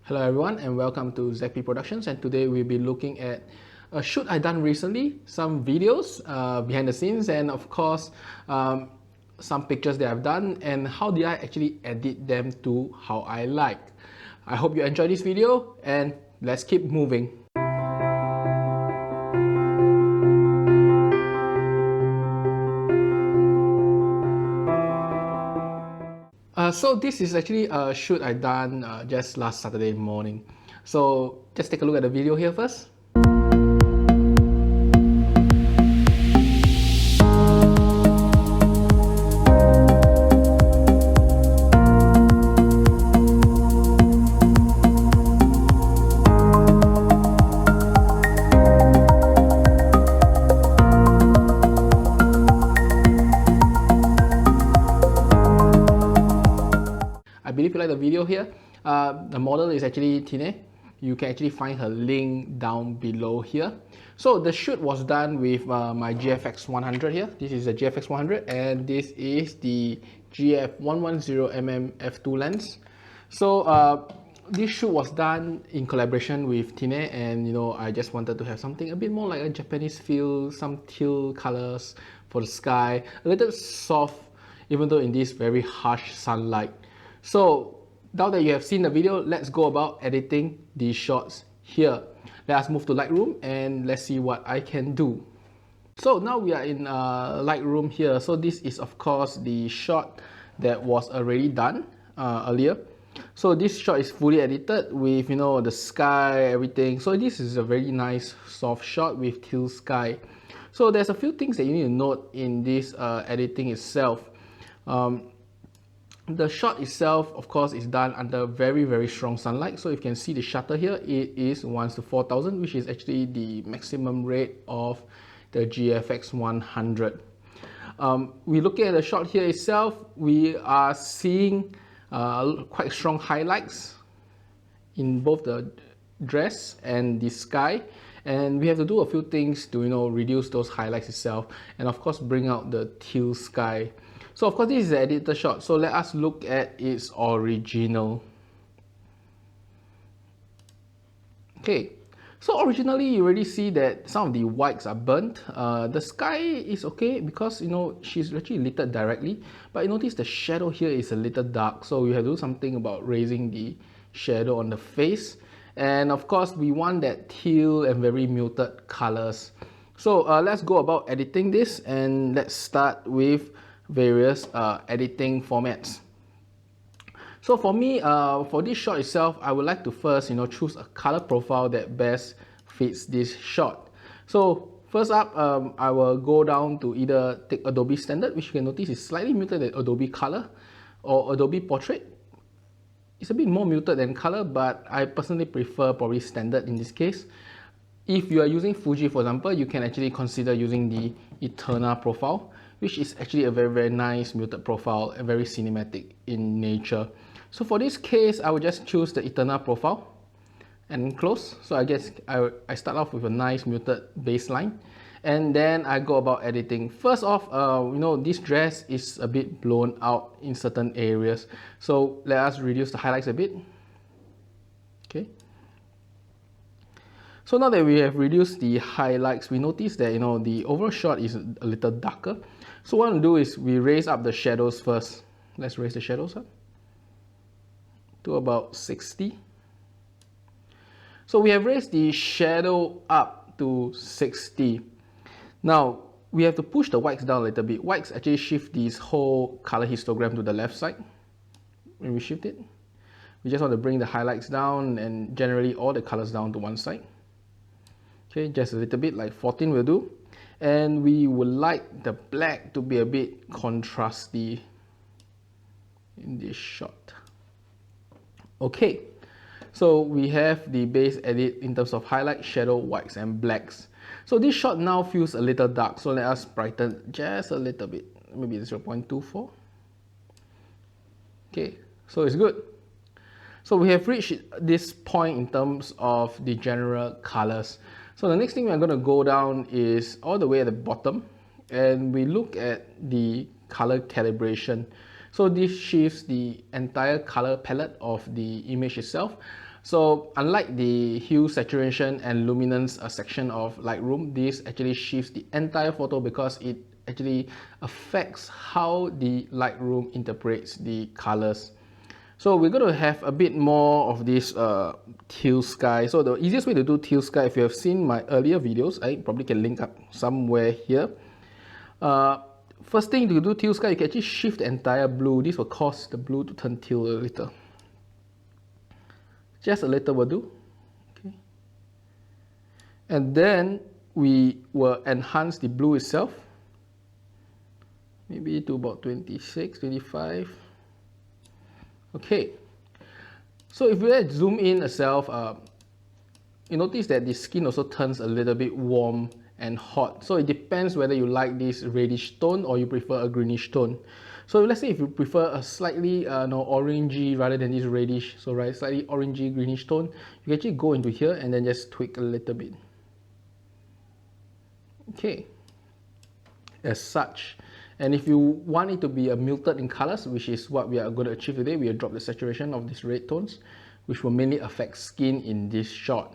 Hello everyone and welcome to ZP Productions, and today we'll be looking at a shoot I done recently, some videos behind the scenes, and of course some pictures that I've done and how did I actually edit them to how I like. I hope you enjoy this video and let's keep moving. So this is actually a shoot I done just last Saturday morning. So just take a look at the video here first. I believe you like the video here. The model is actually Tinneh. You can actually find her link down below here. So the shoot was done with my GFX 100 here. This is the GFX 100 and this is the GF 110mm f2 lens. So this shoot was done in collaboration with Tinneh, and I just wanted to have something a bit more like a Japanese feel, some teal colors for the sky, a little soft even though in this very harsh sunlight. So now that you have seen the video, let's go about editing these shots here. Let us move to Lightroom and let's see what I can do. So now we are in Lightroom here. So this is of course the shot that was already done earlier. So this shot is fully edited with the sky, everything. So this is a very nice soft shot with teal sky. So there's a few things that you need to note in this editing itself. The shot itself, of course, is done under very strong sunlight. So if you can see the shutter here, it is 1:4000, which is actually the maximum rate of the GFX 100. We look at the shot here itself, we are seeing quite strong highlights in both the dress and the sky. And we have to do a few things to reduce those highlights itself, and of course bring out the teal sky. So of course this is the editor shot, so let us look at its original. Okay, so originally you already see that some of the whites are burnt. The sky is okay because she's actually lit directly, but you notice the shadow here is a little dark, so you have to do something about raising the shadow on the face. And of course we want that teal and very muted colors. So let's go about editing this, and let's start with various editing formats. So for me, for this shot itself, I would like to first choose a color profile that best fits this shot. So first up, I will go down to either take Adobe Standard, which you can notice is slightly muted than Adobe Color, or Adobe Portrait. It's a bit more muted than Color, but I personally prefer probably Standard in this case. If you are using Fuji, for example, you can actually consider using the Tinneh profile, which is actually a very nice muted profile and very cinematic in nature. So for this case, I will just choose the Tinneh profile and close. So I guess I start off with a nice muted baseline, and then I go about editing. First off, this dress is a bit blown out in certain areas. So let us reduce the highlights a bit. Okay. So now that we have reduced the highlights, we notice that the overall shot is a little darker. So what we'll do is we raise up the shadows first. Let's raise the shadows up to about 60. So we have raised the shadow up to 60. Now we have to push the whites down a little bit. Whites actually shift this whole color histogram to the left side. When we shift it, we just want to bring the highlights down and generally all the colors down to one side. Okay, just a little bit, like 14 will do. And we would like the black to be a bit contrasty in this shot. Okay, so we have the base edit in terms of highlight, shadow, whites and blacks. So this shot now feels a little dark, so let us brighten just a little bit, maybe 0.24. Okay, so it's good. So we have reached this point in terms of the general colors. So the next thing we're going to go down is all the way at the bottom, and we look at the color calibration. So this shifts the entire color palette of the image itself. So unlike the hue, saturation and luminance section of Lightroom, this actually shifts the entire photo because it actually affects how the Lightroom interprets the colors. So we're going to have a bit more of this teal sky. So the easiest way to do teal sky, if you have seen my earlier videos, I probably can link up somewhere here. First thing to do teal sky, you can actually shift the entire blue. This will cause the blue to turn teal a little. Just a little will do. Okay. And then we will enhance the blue itself. Maybe to about 26, 25. Okay. So if we zoom in itself, you notice that the skin also turns a little bit warm and hot. So it depends whether you like this reddish tone or you prefer a greenish tone. So let's say if you prefer a slightly orangey rather than this reddish, so right, slightly orangey greenish tone, you can actually go into here and then just tweak a little bit. Okay, as such. And if you want it to be muted in colors, which is what we are going to achieve today, we will drop the saturation of these red tones, which will mainly affect skin in this shot.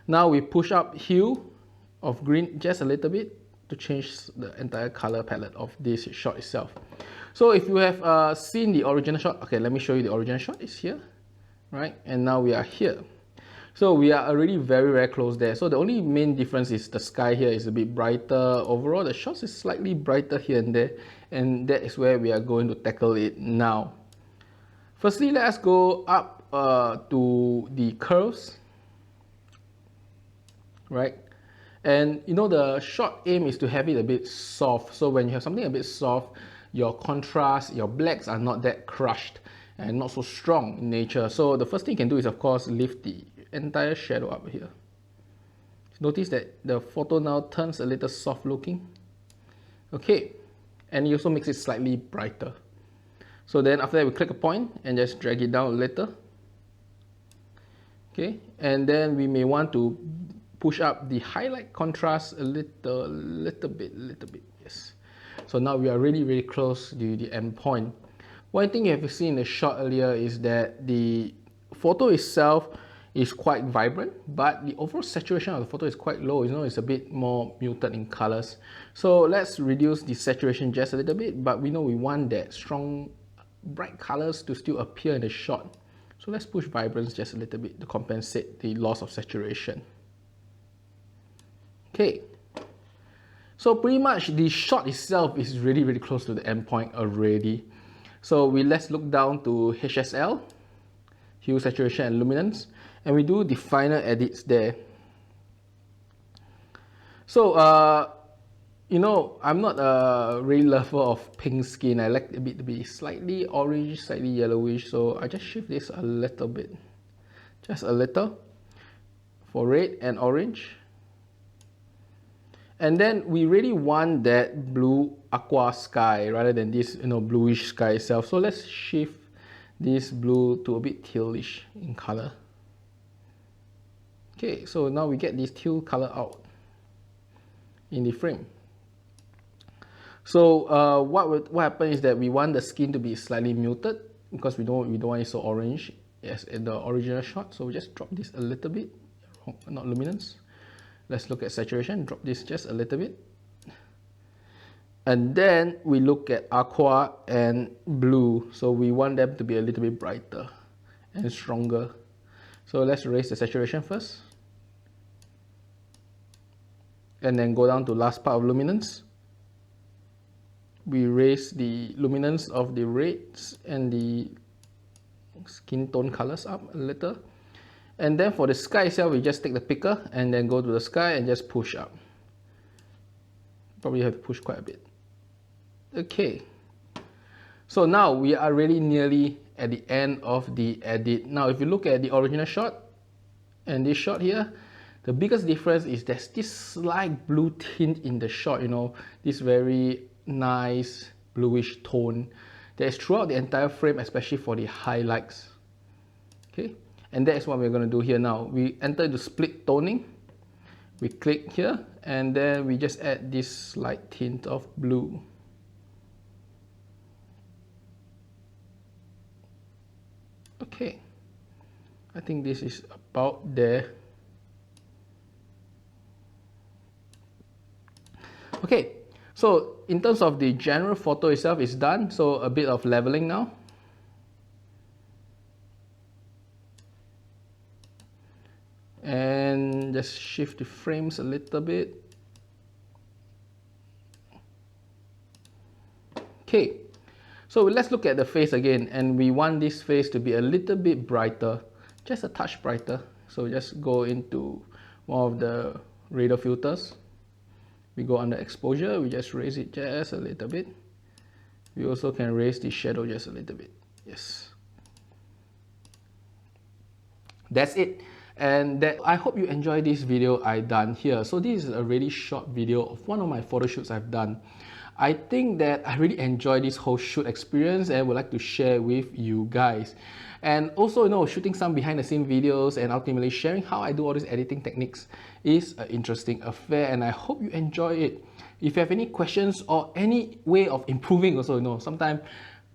Now we push up hue of green just a little bit to change the entire color palette of this shot itself. So if you have seen the original shot, okay, let me show you the original shot. It's here, right? And now we are here. So we are already very close there. So the only main difference is the sky here is a bit brighter. Overall, the shots is slightly brighter here and there, and that is where we are going to tackle it now. Firstly, let us go up to the curves, right? And you know, the shot aim is to have it a bit soft. So when you have something a bit soft, your contrast, your blacks are not that crushed and not so strong in nature. So the first thing you can do is, of course, lift the entire shadow up here. Notice that the photo now turns a little soft looking. Okay, and it also makes it slightly brighter. So then after that, we click a point and just drag it down a little. Okay, and then we may want to push up the highlight contrast a little bit, yes. So now we are really close to the end point. One thing you have seen in the shot earlier is that the photo itself is quite vibrant, but the overall saturation of the photo is quite low. You know, it's a bit more muted in colors. So let's reduce the saturation just a little bit, but we know we want that strong, bright colors to still appear in the shot. So let's push vibrance just a little bit to compensate the loss of saturation. Okay, so pretty much the shot itself is really close to the end point already. So let's look down to HSL, hue, saturation and luminance, and we do the final edits there. So you know, I'm not a real lover of pink skin. I like it to be slightly orange, slightly yellowish, so I just shift this a little bit, just a little, for red and orange. And then we really want that blue aqua sky rather than this, you know, bluish sky itself. So let's shift this blue to a bit tealish in color. Okay, so now we get this teal color out in the frame. So what happens is that we want the skin to be slightly muted because we don't want it so orange as in the original shot. So we just drop this a little bit, not luminance. Let's look at saturation, drop this just a little bit. And then we look at aqua and blue. So we want them to be a little bit brighter and stronger. So let's raise the saturation first. And then go down to last part of luminance. We raise the luminance of the reds and the skin tone colors up a little. And then for the sky itself, we just take the picker and then go to the sky and just push up. Probably have to push quite a bit. Okay. So now we are really nearly at the end of the edit. Now if you look at the original shot and this shot here, the biggest difference is there's this slight blue tint in the shot, you know, this very nice bluish tone that is throughout the entire frame, especially for the highlights. Okay. And that is what we're going to do here now. We enter the split toning. We click here and then we just add this slight tint of blue. Okay. I think this is about there. Okay, so in terms of the general photo itself is done, so a bit of leveling now. And just shift the frames a little bit. Okay, so let's look at the face again, and we want this face to be a little bit brighter, just a touch brighter. So just go into one of the radar filters. We go under exposure, we just raise it just a little bit. We also can raise the shadow just a little bit. Yes. That's it. And that I hope you enjoy this video I done here. So this is a really short video of one of my photo shoots I've done. I think that I really enjoy this whole shoot experience and would like to share with you guys. And also, shooting some behind the scene videos and ultimately sharing how I do all these editing techniques is an interesting affair, and I hope you enjoy it. If you have any questions or any way of improving also, sometimes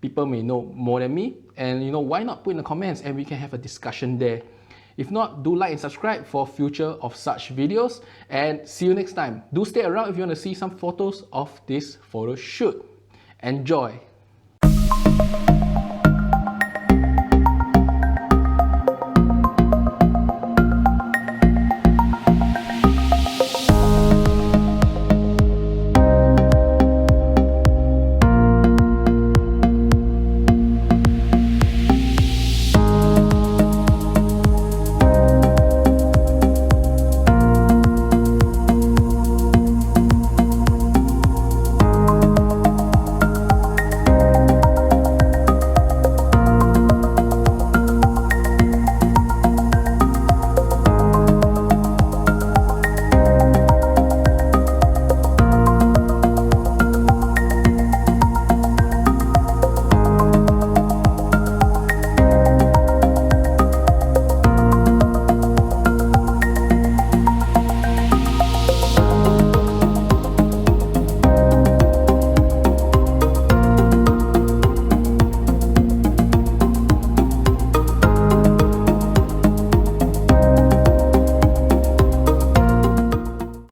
people may know more than me, and why not put in the comments and we can have a discussion there. If not, do like and subscribe for future of such videos, and see you next time. Do stay around if you want to see some photos of this photo shoot. Enjoy!